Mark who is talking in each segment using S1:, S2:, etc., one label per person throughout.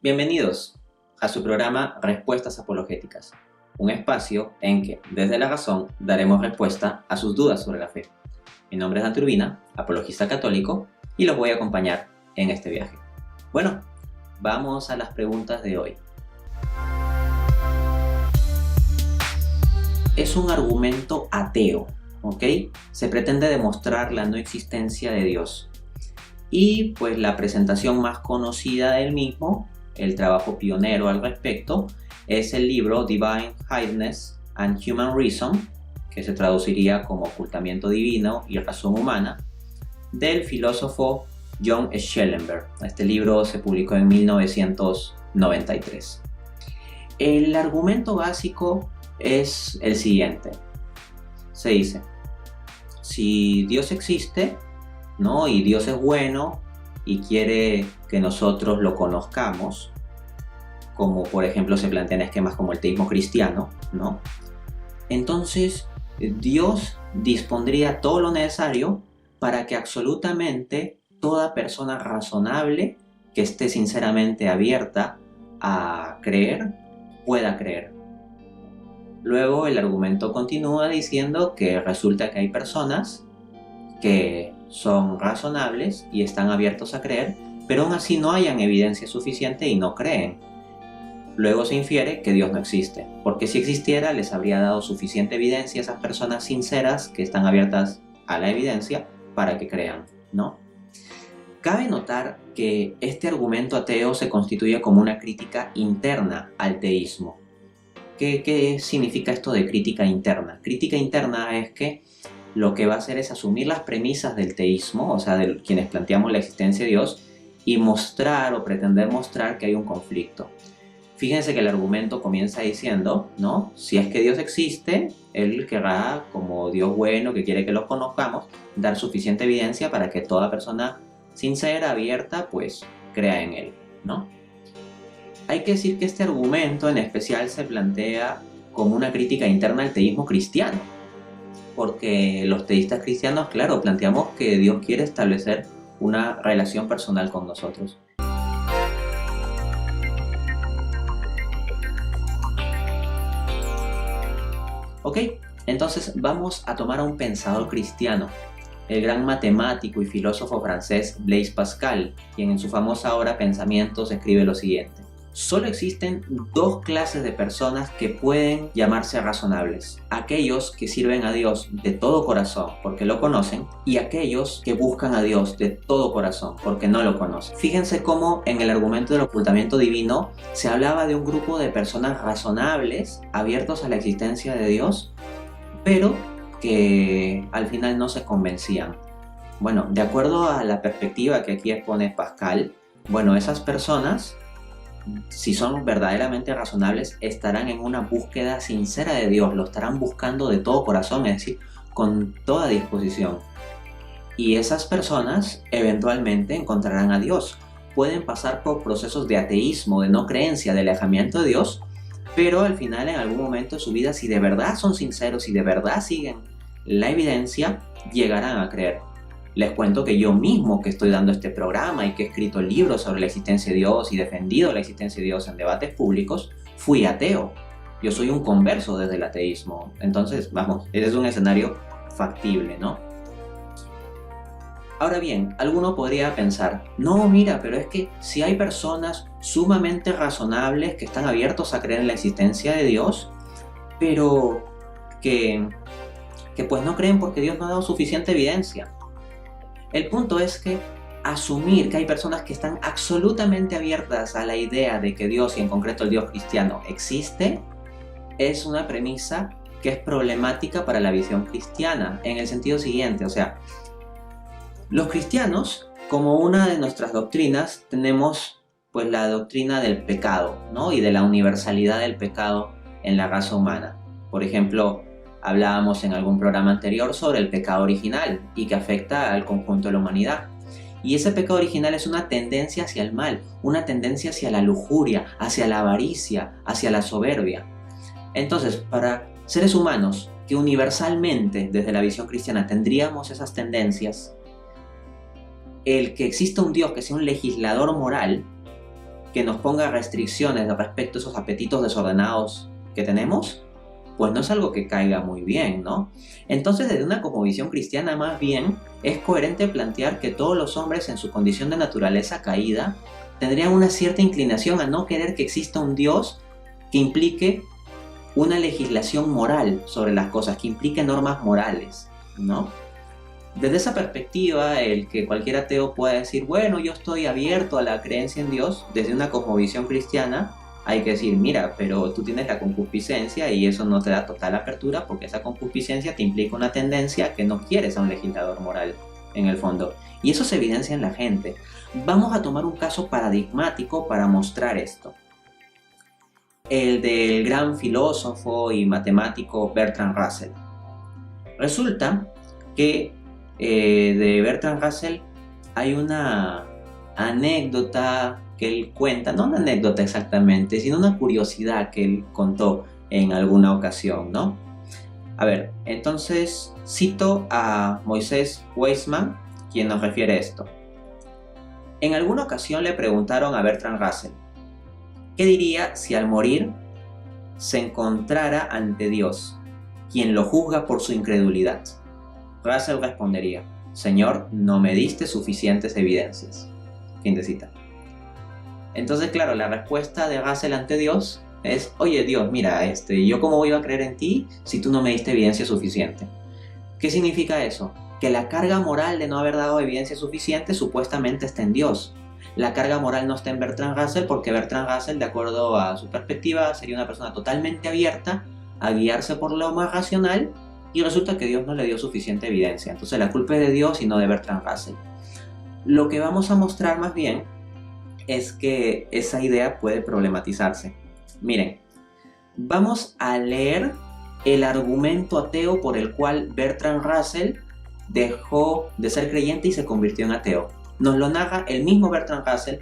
S1: Bienvenidos a su programa Respuestas Apologéticas, un espacio en que, desde la razón, daremos respuesta a sus dudas sobre la fe. Mi nombre es Dante Urbina, apologista católico, y los voy a acompañar en este viaje. Bueno, vamos a las preguntas de hoy. Es un argumento ateo, ¿ok? Se pretende demostrar la no existencia de Dios. Y pues la presentación más conocida del mismo, el trabajo pionero al respecto, es el libro Divine Highness and Human Reason, que se traduciría como Ocultamiento Divino y Razón Humana, del filósofo John Schellenberg. Este libro se publicó en 1993. El argumento básico es el siguiente. Se dice, si Dios existe, ¿no? Y Dios es bueno y quiere que nosotros lo conozcamos, como por ejemplo se plantean esquemas como el teísmo cristiano, ¿no? Entonces Dios dispondría todo lo necesario para que absolutamente toda persona razonable que esté sinceramente abierta a creer, pueda creer. Luego el argumento continúa diciendo que resulta que hay personas que son razonables y están abiertos a creer, pero aún así no hayan evidencia suficiente y no creen. Luego se infiere que Dios no existe, porque si existiera les habría dado suficiente evidencia a esas personas sinceras que están abiertas a la evidencia para que crean, ¿no? Cabe notar que este argumento ateo se constituye como una crítica interna al teísmo. ¿Qué significa esto de crítica interna? Crítica interna es que lo que va a hacer es asumir las premisas del teísmo, o sea, de quienes planteamos la existencia de Dios, y mostrar o pretender mostrar que hay un conflicto. Fíjense que el argumento comienza diciendo, ¿no? Si es que Dios existe, Él querrá, como Dios bueno que quiere que los conozcamos, dar suficiente evidencia para que toda persona sincera, abierta, pues crea en Él, ¿no? Hay que decir que este argumento en especial se plantea como una crítica interna al teísmo cristiano, porque los teístas cristianos, claro, planteamos que Dios quiere establecer una relación personal con nosotros. Ok, entonces vamos a tomar a un pensador cristiano, el gran matemático y filósofo francés Blaise Pascal, quien en su famosa obra Pensamientos escribe lo siguiente. Solo existen dos clases de personas que pueden llamarse razonables: aquellos que sirven a Dios de todo corazón porque lo conocen, y aquellos que buscan a Dios de todo corazón porque no lo conocen. Fíjense cómo en el argumento del ocultamiento divino se hablaba de un grupo de personas razonables, abiertos a la existencia de Dios, pero que al final no se convencían. Bueno, de acuerdo a la perspectiva que aquí expone Pascal, bueno, esas personas, si son verdaderamente razonables, estarán en una búsqueda sincera de Dios, lo estarán buscando de todo corazón, es decir, con toda disposición. Y esas personas eventualmente encontrarán a Dios. Pueden pasar por procesos de ateísmo, de no creencia, de alejamiento de Dios, pero al final, en algún momento de su vida, si de verdad son sinceros, si de verdad siguen la evidencia, llegarán a creer. Les cuento que yo mismo, que estoy dando este programa y que he escrito libros sobre la existencia de Dios y defendido la existencia de Dios en debates públicos, fui ateo. Yo soy un converso desde el ateísmo. Entonces, vamos, ese es un escenario factible, ¿no? Ahora bien, alguno podría pensar, no, mira, pero es que si hay personas sumamente razonables que están abiertos a creer en la existencia de Dios, pero que pues no creen porque Dios no ha dado suficiente evidencia. El punto es que asumir que hay personas que están absolutamente abiertas a la idea de que Dios, y en concreto el Dios cristiano, existe, es una premisa que es problemática para la visión cristiana, en el sentido siguiente, o sea, los cristianos, como una de nuestras doctrinas, tenemos pues la doctrina del pecado, ¿no? Y de la universalidad del pecado en la raza humana. Por ejemplo, hablábamos en algún programa anterior sobre el pecado original y que afecta al conjunto de la humanidad. Y ese pecado original es una tendencia hacia el mal, una tendencia hacia la lujuria, hacia la avaricia, hacia la soberbia. Entonces, para seres humanos que universalmente, desde la visión cristiana, tendríamos esas tendencias, el que exista un Dios que sea un legislador moral que nos ponga restricciones respecto a esos apetitos desordenados que tenemos, pues no es algo que caiga muy bien, ¿no? Entonces, desde una cosmovisión cristiana, más bien, es coherente plantear que todos los hombres en su condición de naturaleza caída tendrían una cierta inclinación a no querer que exista un Dios que implique una legislación moral sobre las cosas, que implique normas morales, ¿no? Desde esa perspectiva, el que cualquier ateo pueda decir, bueno, yo estoy abierto a la creencia en Dios, desde una cosmovisión cristiana, hay que decir, mira, pero tú tienes la concupiscencia y eso no te da total apertura porque esa concupiscencia te implica una tendencia que no quieres a un legislador moral, en el fondo. Y eso se evidencia en la gente. Vamos a tomar un caso paradigmático para mostrar esto. El del gran filósofo y matemático Bertrand Russell. Resulta que de Bertrand Russell hay una anécdota que él cuenta, no una anécdota exactamente, sino una curiosidad que él contó en alguna ocasión, ¿no? A ver, entonces cito a Moisés Weisman, quien nos refiere esto. En alguna ocasión le preguntaron a Bertrand Russell, ¿qué diría si al morir se encontrara ante Dios, quien lo juzga por su incredulidad? Russell respondería, Señor, no me diste suficientes evidencias. Fin de cita. Entonces, claro, la respuesta de Russell ante Dios es, oye Dios, mira, yo cómo voy a creer en ti si tú no me diste evidencia suficiente. ¿Qué significa eso? Que la carga moral de no haber dado evidencia suficiente supuestamente está en Dios. La carga moral no está en Bertrand Russell porque Bertrand Russell, de acuerdo a su perspectiva, sería una persona totalmente abierta a guiarse por lo más racional y resulta que Dios no le dio suficiente evidencia. Entonces la culpa es de Dios y no de Bertrand Russell. Lo que vamos a mostrar más bien es que esa idea puede problematizarse. Miren, vamos a leer el argumento ateo por el cual Bertrand Russell dejó de ser creyente y se convirtió en ateo. Nos lo narra el mismo Bertrand Russell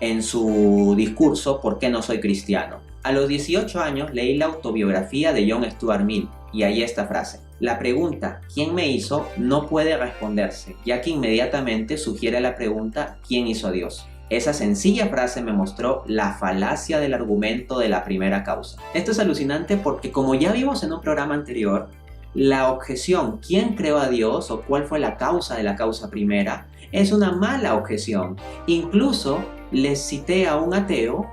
S1: en su discurso ¿Por qué no soy cristiano? A los 18 años leí la autobiografía de John Stuart Mill y ahí esta frase. La pregunta ¿quién me hizo? No puede responderse, ya que inmediatamente sugiere la pregunta ¿quién hizo a Dios? Esa sencilla frase me mostró la falacia del argumento de la primera causa. Esto es alucinante porque, como ya vimos en un programa anterior, la objeción ¿quién creó a Dios? O ¿cuál fue la causa de la causa primera? Es una mala objeción. Incluso les cité a un ateo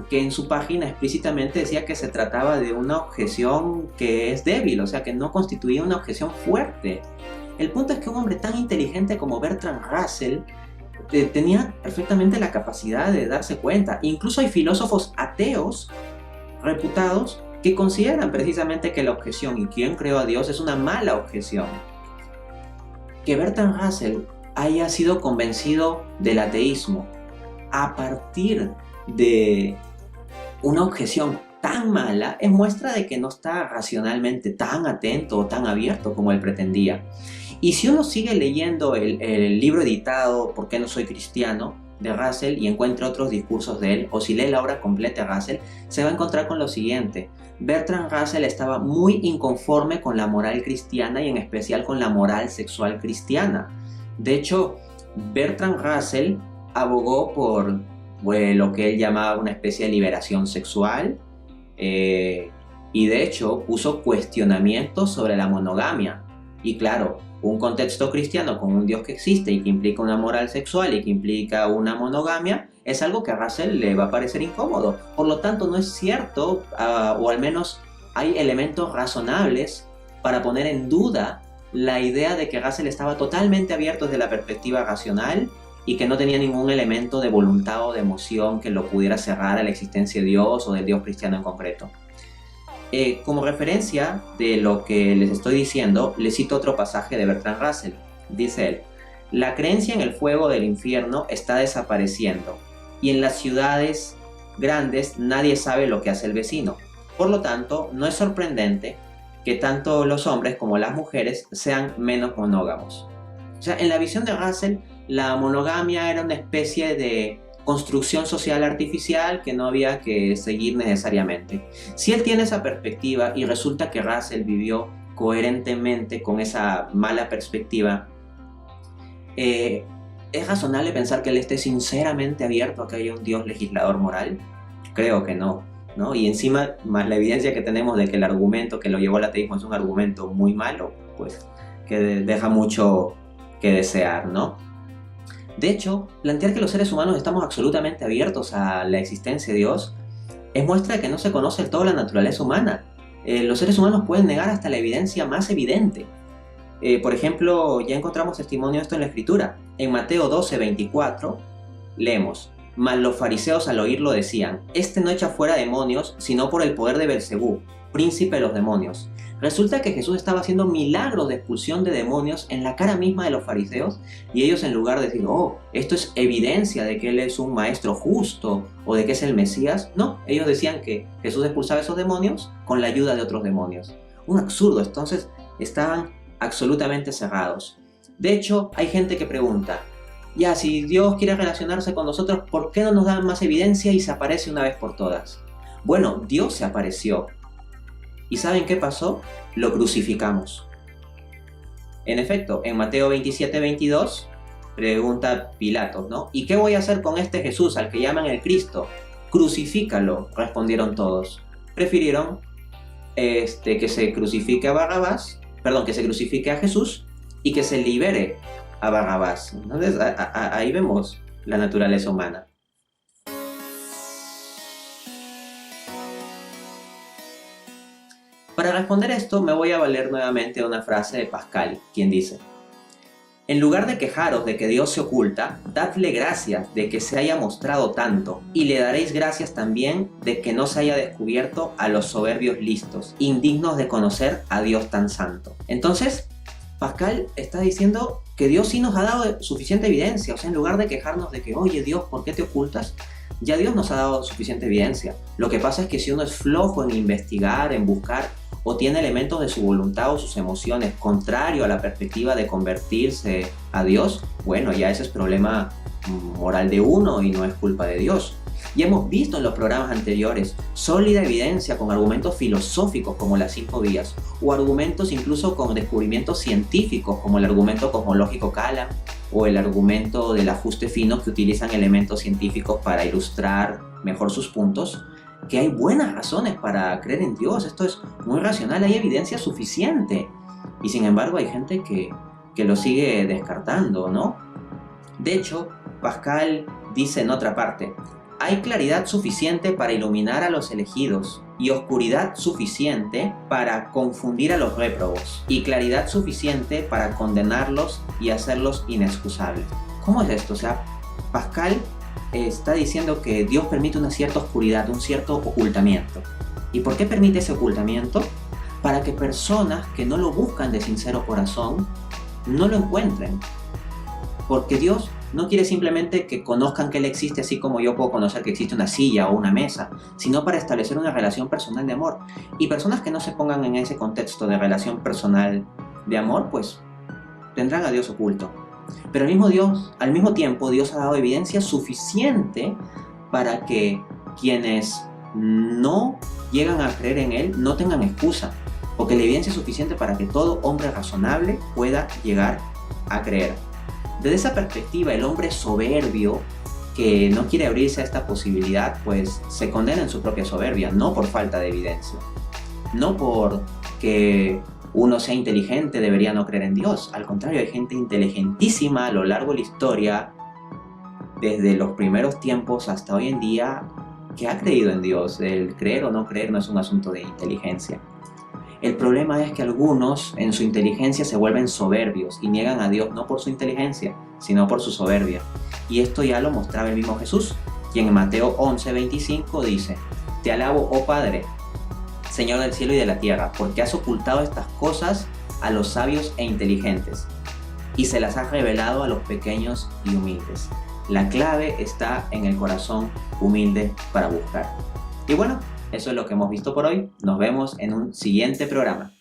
S1: que en su página explícitamente decía que se trataba de una objeción que es débil, o sea que no constituía una objeción fuerte. El punto es que un hombre tan inteligente como Bertrand Russell tenía perfectamente la capacidad de darse cuenta. Incluso hay filósofos ateos reputados que consideran precisamente que la objeción ¿y quién creó a Dios? Es una mala objeción. Que Bertrand Russell haya sido convencido del ateísmo a partir de una objeción tan mala es muestra de que no está racionalmente tan atento o tan abierto como él pretendía. Y si uno sigue leyendo el libro editado ¿Por qué no soy cristiano? De Russell y encuentra otros discursos de él, o si lee la obra completa de Russell, se va a encontrar con lo siguiente. Bertrand Russell estaba muy inconforme con la moral cristiana y en especial con la moral sexual cristiana. De hecho, Bertrand Russell abogó por lo que él llamaba una especie de liberación sexual y de hecho puso cuestionamientos sobre la monogamia. Y claro, un contexto cristiano con un Dios que existe y que implica una moral sexual y que implica una monogamia es algo que a Russell le va a parecer incómodo. Por lo tanto, no es cierto, o al menos hay elementos razonables para poner en duda la idea de que Russell estaba totalmente abierto desde la perspectiva racional y que no tenía ningún elemento de voluntad o de emoción que lo pudiera cerrar a la existencia de Dios o del Dios cristiano en concreto. Como referencia de lo que les estoy diciendo, les cito otro pasaje de Bertrand Russell. Dice él, la creencia en el fuego del infierno está desapareciendo y en las ciudades grandes nadie sabe lo que hace el vecino. Por lo tanto, no es sorprendente que tanto los hombres como las mujeres sean menos monógamos. O sea, en la visión de Russell, la monogamia era una especie de construcción social artificial que no había que seguir necesariamente. Si él tiene esa perspectiva y resulta que Russell vivió coherentemente con esa mala perspectiva, ¿Es razonable pensar que él esté sinceramente abierto a que haya un Dios legislador moral? Creo que no, ¿no? Y encima, más la evidencia que tenemos de que el argumento que lo llevó al ateísmo es un argumento muy malo, pues que deja mucho que desear, ¿no? De hecho, plantear que los seres humanos estamos absolutamente abiertos a la existencia de Dios es muestra de que no se conoce del todo la naturaleza humana. Los seres humanos pueden negar hasta la evidencia más evidente. Por ejemplo, ya encontramos testimonio de esto en la Escritura. En Mateo 12:24 leemos: mas los fariseos al oírlo decían: este no echa fuera demonios, sino por el poder de Belcebú, príncipe de los demonios. Resulta que Jesús estaba haciendo milagros de expulsión de demonios en la cara misma de los fariseos, y ellos, en lugar de decir, oh, esto es evidencia de que Él es un maestro justo o de que es el Mesías, no, ellos decían que Jesús expulsaba esos demonios con la ayuda de otros demonios. Un absurdo. Entonces estaban absolutamente cerrados. De hecho, hay gente que pregunta, ya, si Dios quiere relacionarse con nosotros, ¿por qué no nos dan más evidencia y se aparece una vez por todas? Bueno, Dios se apareció. ¿Y saben qué pasó? Lo crucificamos. En efecto, en Mateo 27:22 pregunta Pilatos, ¿no? ¿Y qué voy a hacer con este Jesús al que llaman el Cristo? Crucifícalo, respondieron todos. Prefirieron que se crucifique a Barrabás, que se crucifique a Jesús y que se libere a Barrabás. Entonces, ahí vemos la naturaleza humana. Para responder esto, me voy a valer nuevamente de una frase de Pascal, quien dice: en lugar de quejaros de que Dios se oculta, dadle gracias de que se haya mostrado tanto, y le daréis gracias también de que no se haya descubierto a los soberbios listos, indignos de conocer a Dios tan santo. Entonces, Pascal está diciendo que Dios sí nos ha dado suficiente evidencia. O sea, en lugar de quejarnos de que, oye Dios, ¿por qué te ocultas? Ya Dios nos ha dado suficiente evidencia. Lo que pasa es que si uno es flojo en investigar, en buscar, o tiene elementos de su voluntad o sus emociones contrario a la perspectiva de convertirse a Dios, bueno, ya ese es problema moral de uno y no es culpa de Dios. Ya hemos visto en los programas anteriores sólida evidencia con argumentos filosóficos como las 5 vías, o argumentos incluso con descubrimientos científicos como el argumento cosmológico Kalam o el argumento del ajuste fino, que utilizan elementos científicos para ilustrar mejor sus puntos, que hay buenas razones para creer en Dios. Esto es muy racional, hay evidencia suficiente. Y sin embargo hay gente que lo sigue descartando, ¿no? De hecho, Pascal dice en otra parte: hay claridad suficiente para iluminar a los elegidos, y oscuridad suficiente para confundir a los réprobos, y claridad suficiente para condenarlos y hacerlos inexcusables. ¿Cómo es esto? O sea, Pascal está diciendo que Dios permite una cierta oscuridad, un cierto ocultamiento. ¿Y por qué permite ese ocultamiento? Para que personas que no lo buscan de sincero corazón no lo encuentren. Porque Dios no quiere simplemente que conozcan que Él existe, así como yo puedo conocer que existe una silla o una mesa, sino para establecer una relación personal de amor. Y personas que no se pongan en ese contexto de relación personal de amor, pues tendrán a Dios oculto. Pero al mismo tiempo, Dios ha dado evidencia suficiente para que quienes no llegan a creer en Él no tengan excusa, porque la evidencia es suficiente para que todo hombre razonable pueda llegar a creer. Desde esa perspectiva, el hombre soberbio que no quiere abrirse a esta posibilidad, pues se condena en su propia soberbia, no por falta de evidencia, no porque uno sea inteligente debería no creer en Dios. Al contrario, hay gente inteligentísima a lo largo de la historia, desde los primeros tiempos hasta hoy en día, que ha creído en Dios. El creer o no creer no es un asunto de inteligencia. El problema es que algunos en su inteligencia se vuelven soberbios y niegan a Dios no por su inteligencia, sino por su soberbia. Y esto ya lo mostraba el mismo Jesús, quien en Mateo 11:25 dice: te alabo, oh Padre, Señor del cielo y de la tierra, porque has ocultado estas cosas a los sabios e inteligentes, y se las has revelado a los pequeños y humildes. La clave está en el corazón humilde para buscar. Y bueno, eso es lo que hemos visto por hoy. Nos vemos en un siguiente programa.